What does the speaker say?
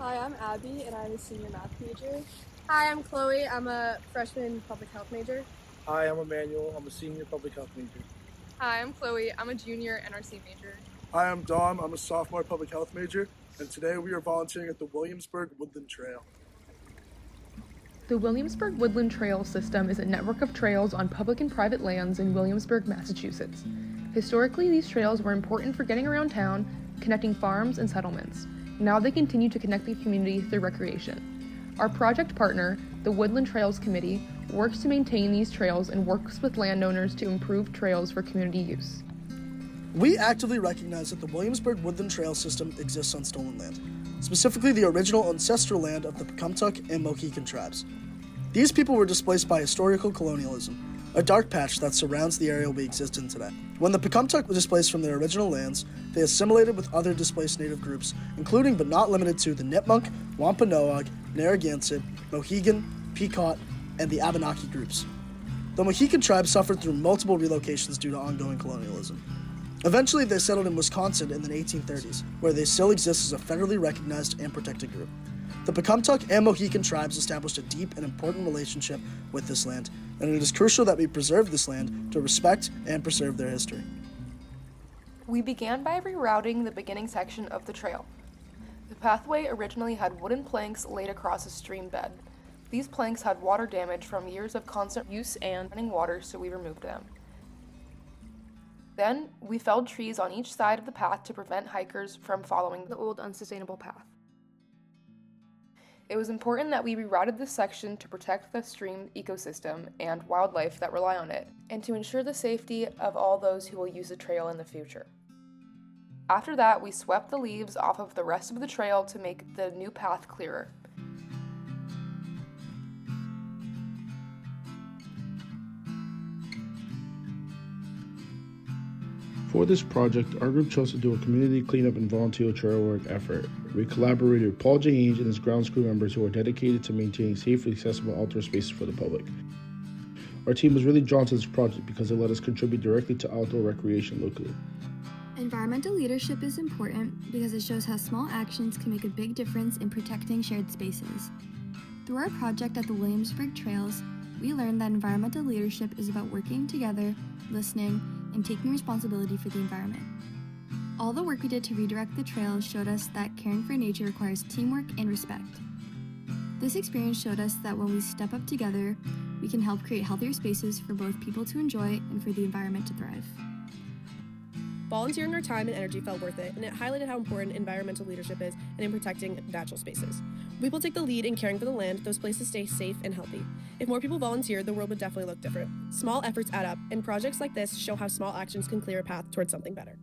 Hi, I'm Abby, and I'm a senior math major. Hi, I'm Chloe. I'm a freshman public health major. Hi, I'm Emmanuel. I'm a senior public health major. Hi, I'm Chloe. I'm a junior NRC major. Hi, I'm Dom. I'm a sophomore public health major, and today we are volunteering at the Williamsburg Woodland Trail. The Williamsburg Woodland Trails system is a network of trails on public and private lands in Williamsburg, Massachusetts. Historically, these trails were important for getting around town, connecting farms and settlements. Now they continue to connect the community through recreation. Our project partner, the Woodland Trails Committee, works to maintain these trails and works with landowners to improve trails for community use. We actively recognize that the Williamsburg Woodland Trail system exists on stolen land, specifically the original ancestral land of the Pecumtuck and Mohican tribes. These people were displaced by historical colonialism, a dark patch that surrounds the area we exist in today. When the Pecumtuck were displaced from their original lands, they assimilated with other displaced native groups, including but not limited to the Nipmuc, Wampanoag, Narragansett, Mohegan, Pequot, and the Abenaki groups. The Mohican tribe suffered through multiple relocations due to ongoing colonialism. Eventually, they settled in Wisconsin in the 1830s, where they still exist as a federally recognized and protected group. The Pecumtuck and Mohican tribes established a deep and important relationship with this land, and it is crucial that we preserve this land to respect and preserve their history. We began by rerouting the beginning section of the trail. The pathway originally had wooden planks laid across a stream bed. These planks had water damage from years of constant use and running water, so we removed them. Then, we felled trees on each side of the path to prevent hikers from following the old unsustainable path. It was important that we rerouted this section to protect the stream ecosystem and wildlife that rely on it, and to ensure the safety of all those who will use the trail in the future. After that, we swept the leaves off of the rest of the trail to make the new path clearer. For this project, our group chose to do a community cleanup and volunteer trail work effort. We collaborated with Paul Jahnige and his grounds crew members who are dedicated to maintaining safe and accessible outdoor spaces for the public. Our team was really drawn to this project because it let us contribute directly to outdoor recreation locally. Environmental leadership is important because it shows how small actions can make a big difference in protecting shared spaces. Through our project at the Williamsburg Trails, we learned that environmental leadership is about working together, listening, and taking responsibility for the environment. All the work we did to redirect the trails showed us that caring for nature requires teamwork and respect. This experience showed us that when we step up together, we can help create healthier spaces for both people to enjoy and for the environment to thrive. Volunteering our time and energy felt worth it, and it highlighted how important environmental leadership is and in protecting natural spaces. We will take the lead in caring for the land, those places stay safe and healthy. If more people volunteered, the world would definitely look different. Small efforts add up, and projects like this show how small actions can clear a path towards something better.